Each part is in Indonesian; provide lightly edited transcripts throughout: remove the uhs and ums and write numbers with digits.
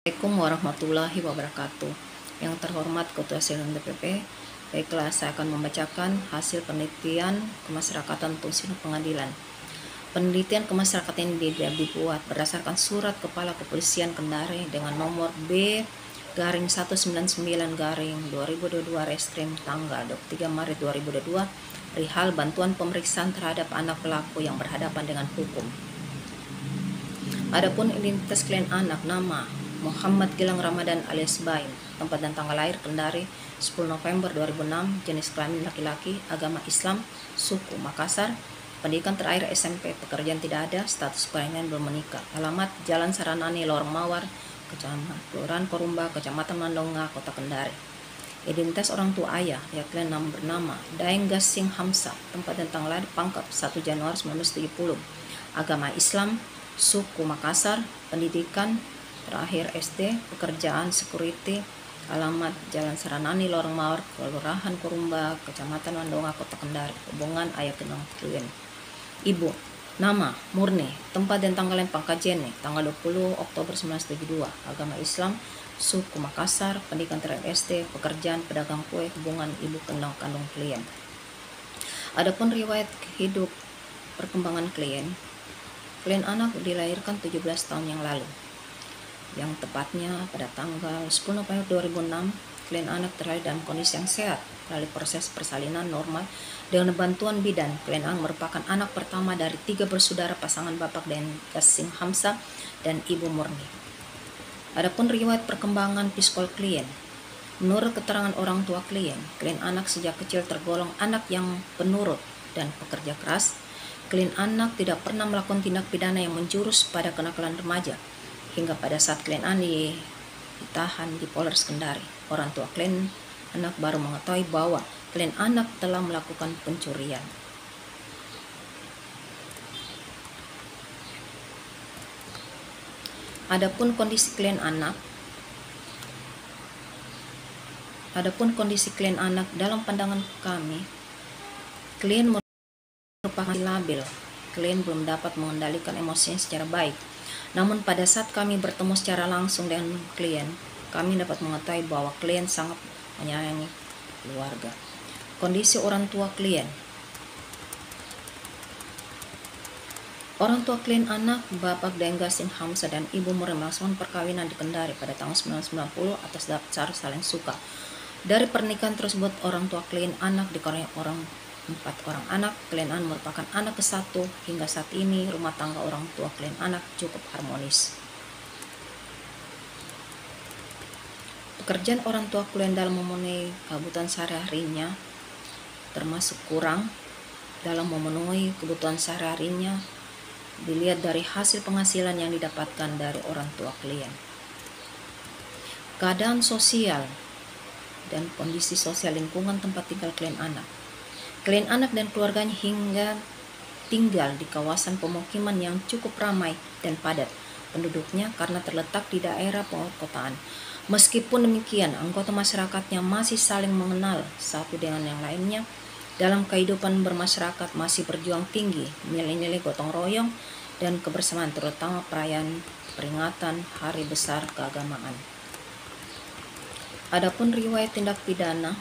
Assalamualaikum warahmatullahi wabarakatuh. Yang terhormat Ketua Sidang DPP, baiklah saya akan membacakan hasil penelitian kemasyarakatan untuk sidang pengadilan. Penelitian kemasyarakatan ini dibuat berdasarkan surat Kepala Kepolisian Kendari dengan nomor B-199-2022 Reskrim tanggal 23 Maret 2022 perihal bantuan pemeriksaan terhadap anak pelaku yang berhadapan dengan hukum. Adapun identitas klien anak, nama Muhammad Gilang Ramadan alias Baim, tempat dan tanggal lahir Kendari 10 November 2006, jenis kelamin laki-laki, agama Islam, suku Makassar, pendidikan terakhir SMP, pekerjaan tidak ada, status perkawinan belum menikah, alamat Jalan Saranani, Lorong Mawar, Kelurahan Korumba, Kecamatan Mandonga, Kota Kendari. Identitas orang tua ayah, klien bernama Daeng Gasing Hamsa, tempat dan tanggal lahir Pangkep 1 Januari 1970, agama Islam, suku Makassar, pendidikan terakhir SD, pekerjaan security, alamat Jalan Saranani, Lorong Mawar, Kelurahan Korumba, Kecamatan Mandonga, Kota Kendari, hubungan ayah dengan klien. Ibu, nama Murni, tempat dan tanggal lahir Pangkajene, tanggal 20 Oktober 1972, agama Islam, suku Makassar, pendidikan terakhir SD, pekerjaan pedagang kue, hubungan ibu kandung klien. Adapun riwayat hidup perkembangan klien anak dilahirkan 17 tahun yang lalu, yang tepatnya pada tanggal 10 November 2006. Klien anak terlahir dalam kondisi yang sehat melalui proses persalinan normal dengan bantuan bidan. Klien anak merupakan anak pertama dari 3 bersaudara pasangan Bapak dan Gasing Hamsa dan Ibu Murni. Adapun riwayat perkembangan psikol klien, menurut keterangan orang tua klien anak sejak kecil tergolong anak yang penurut dan pekerja keras. Klien anak tidak pernah melakukan tindak pidana yang menjurus pada kenakalan remaja hingga pada saat klien anak ditahan di Polres Kendari. Orang tua klien anak baru mengetahui bahwa klien anak telah melakukan pencurian. Adapun kondisi klien anak dalam pandangan kami, klien merupakan labil. Klien belum dapat mengendalikan emosinya secara baik. Namun pada saat kami bertemu secara langsung dengan klien, kami dapat mengetahui bahwa klien sangat menyayangi keluarga. Kondisi orang tua klien. Orang tua klien anak, Bapak Daeng Gasing Hamsa dan Ibu Murni melangsungkan perkawinan di Kendari pada tahun 1990 atas dasar saling suka. Dari pernikahan tersebut, orang tua klien anak dikaruniai 4 orang anak. Klien anak merupakan anak ke-1. Hingga saat ini rumah tangga orang tua klien anak cukup harmonis. Pekerjaan orang tua klien dalam memenuhi kebutuhan sehari-harinya termasuk kurang dalam memenuhi kebutuhan sehari-harinya dilihat dari hasil penghasilan yang didapatkan dari orang tua klien. Keadaan sosial dan kondisi sosial lingkungan tempat tinggal klien anak. Klien anak dan keluarganya hingga tinggal di kawasan pemukiman yang cukup ramai dan padat penduduknya karena terletak di daerah perkotaan. Meskipun demikian, anggota masyarakatnya masih saling mengenal satu dengan yang lainnya. Dalam kehidupan bermasyarakat masih berjuang tinggi nilai-nilai gotong royong dan kebersamaan, terutama perayaan peringatan hari besar keagamaan. Adapun riwayat tindak pidana,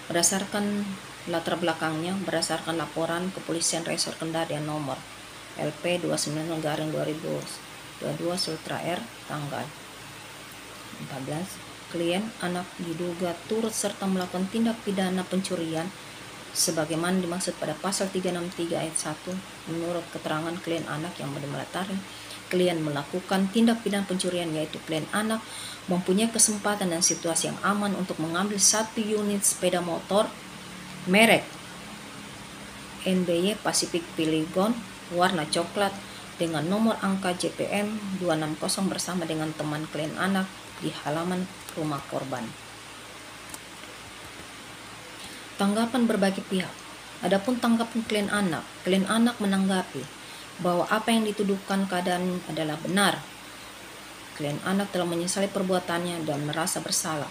berdasarkan latar belakangnya, berdasarkan laporan Kepolisian Resor Kendari nomor LP 29/2022 Sultra R tanggal 14, klien anak diduga turut serta melakukan tindak pidana pencurian sebagaimana dimaksud pada pasal 363 ayat 1. Menurut keterangan klien anak yang melatar klien melakukan tindak pidana pencurian, yaitu klien anak mempunyai kesempatan dan situasi yang aman untuk mengambil 1 unit sepeda motor merek NBY Pacific Piligon warna coklat dengan nomor angka JPM 260 bersama dengan teman klien anak di halaman rumah korban. Tanggapan berbagai pihak. Adapun tanggapan klien anak menanggapi bahwa apa yang dituduhkan keadaan adalah benar. Klien anak telah menyesali perbuatannya dan merasa bersalah.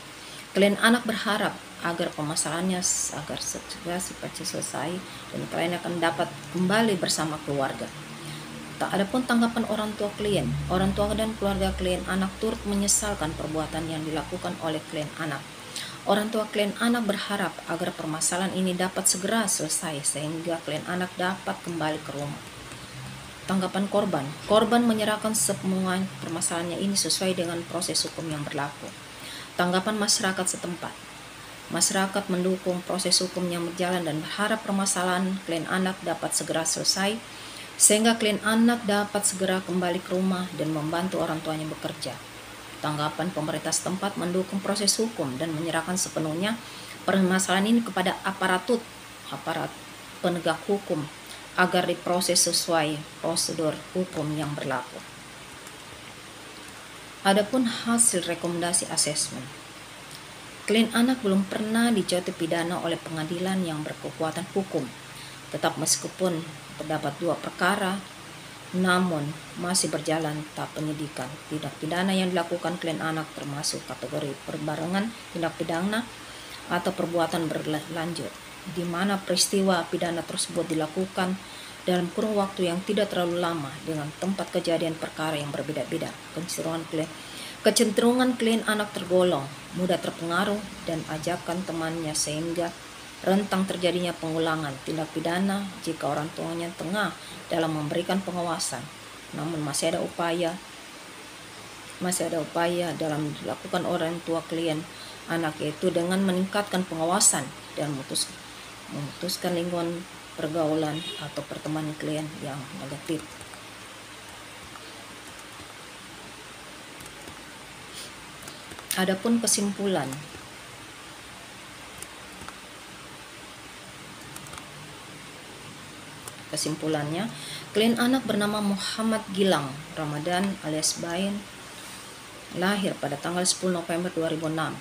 Klien anak berharap agar permasalahannya agar segera selesai dan klien akan dapat kembali bersama keluarga. Adapun tanggapan orang tua klien, orang tua dan keluarga klien anak turut menyesalkan perbuatan yang dilakukan oleh klien anak. Orang tua klien anak berharap agar permasalahan ini dapat segera selesai sehingga klien anak dapat kembali ke rumah. Tanggapan korban, korban menyerahkan semua permasalahannya ini sesuai dengan proses hukum yang berlaku. Tanggapan masyarakat setempat, masyarakat mendukung proses hukum yang berjalan dan berharap permasalahan klien anak dapat segera selesai sehingga klien anak dapat segera kembali ke rumah dan membantu orang tuanya bekerja. Tanggapan pemerintah setempat mendukung proses hukum dan menyerahkan sepenuhnya permasalahan ini kepada aparat penegak hukum agar diproses sesuai prosedur hukum yang berlaku. Adapun hasil rekomendasi asesmen, klien anak belum pernah dijatuhi pidana oleh pengadilan yang berkekuatan hukum. Tetap meskipun terdapat 2 perkara, namun masih berjalan tahap penyidikan. Tindak pidana yang dilakukan klien anak termasuk kategori perbarengan tindak pidana atau perbuatan berlanjut, di mana peristiwa pidana tersebut dilakukan dalam kurun waktu yang tidak terlalu lama dengan tempat kejadian perkara yang berbeda-beda. Kecenderungan klien anak tergolong mudah terpengaruh dan ajakan temannya sehingga rentang terjadinya pengulangan tindak pidana jika orang tuanya tengah dalam memberikan pengawasan. Namun masih ada upaya dalam dilakukan orang tua klien anak, yaitu dengan meningkatkan pengawasan dan memutuskan lingkungan pergaulan atau pertemanan klien yang negatif. Adapun kesimpulannya, klien anak bernama Muhammad Gilang Ramadan alias Bain lahir pada tanggal 10 November 2006.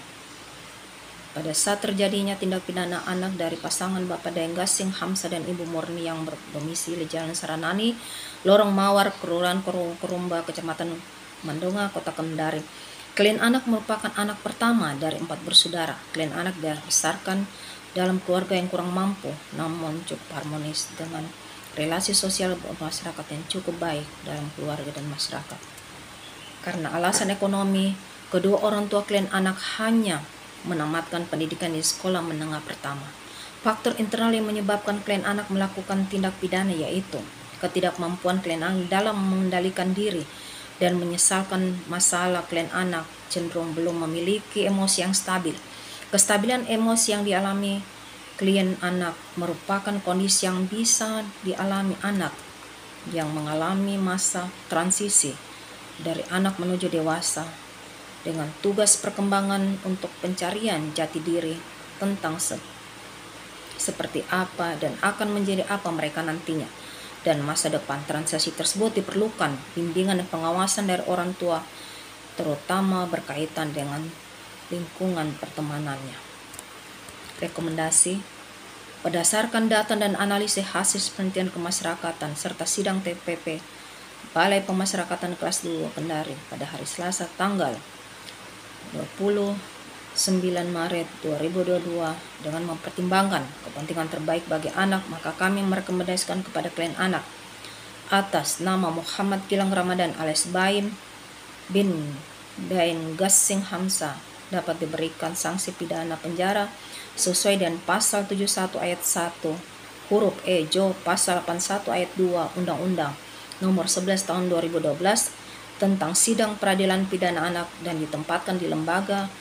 Pada saat terjadinya tindak pidana anak dari pasangan Bapak Daeng Gassing Hamsa dan Ibu Murni yang berdomisili Jalan Saranani, Lorong Mawar, Kelurahan Kurumba, Kecamatan Mandunga, Kota Kendari. Klien anak merupakan anak pertama dari 4 bersaudara. Klien anak dibesarkan dalam keluarga yang kurang mampu, namun cukup harmonis dengan relasi sosial masyarakat yang cukup baik dalam keluarga dan masyarakat. Karena alasan ekonomi, kedua orang tua klien anak hanya menamatkan pendidikan di sekolah menengah pertama. Faktor internal yang menyebabkan klien anak melakukan tindak pidana yaitu ketidakmampuan klien anak dalam mengendalikan diri dan menyesalkan masalah klien anak cenderung belum memiliki emosi yang stabil. Kestabilan emosi yang dialami klien anak merupakan kondisi yang bisa dialami anak yang mengalami masa transisi dari anak menuju dewasa dengan tugas perkembangan untuk pencarian jati diri tentang seperti apa dan akan menjadi apa mereka nantinya dan masa depan. Transisi tersebut diperlukan bimbingan dan pengawasan dari orang tua, terutama berkaitan dengan lingkungan pertemanannya. Rekomendasi: berdasarkan data dan analisis hasil penelitian kemasyarakatan serta sidang TPP Balai Pemasyarakatan kelas 2 Kendari pada hari Selasa tanggal 29 Maret 2022 dengan mempertimbangkan kepentingan terbaik bagi anak, maka kami merekomendasikan kepada klien anak atas nama Muhammad Gilang Ramadan alias Bain bin Daeng Gassing Hamsa dapat diberikan sanksi pidana penjara sesuai dengan pasal 71 ayat 1 huruf E Jo pasal 81 ayat 2 Undang-Undang Nomor 11 Tahun 2012 tentang Sidang Peradilan Pidana Anak dan ditempatkan di lembaga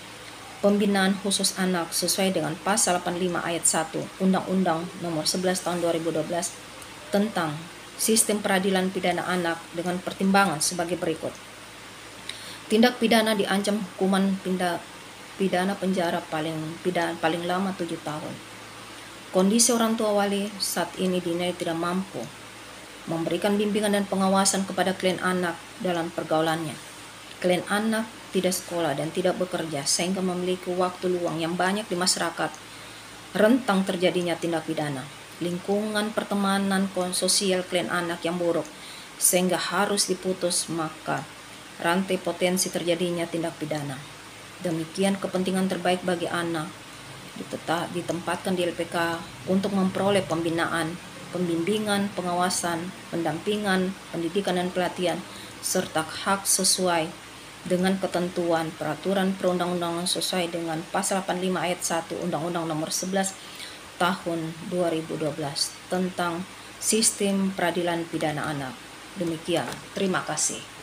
pembinaan khusus anak sesuai dengan pasal 85 ayat 1 Undang-Undang Nomor 11 Tahun 2012 tentang Sistem Peradilan Pidana Anak dengan pertimbangan sebagai berikut. Tindak pidana diancam hukuman pidana penjara paling lama 7 tahun. Kondisi orang tua wali saat ini dinilai tidak mampu memberikan bimbingan dan pengawasan kepada klien anak dalam pergaulannya. Klien anak tidak sekolah dan tidak bekerja sehingga memiliki waktu luang yang banyak di masyarakat. Rentang terjadinya tindak pidana. Lingkungan pertemanan sosial klien anak yang buruk sehingga harus diputus, maka rantai potensi terjadinya tindak pidana. Demikian kepentingan terbaik bagi anak ditempatkan di LPK untuk memperoleh pembinaan pembimbingan, pengawasan, pendampingan, pendidikan dan pelatihan, serta hak sesuai dengan ketentuan peraturan perundang-undangan sesuai dengan pasal 85 ayat 1 Undang-Undang Nomor 11 Tahun 2012 tentang Sistem Peradilan Pidana Anak. Demikian, terima kasih.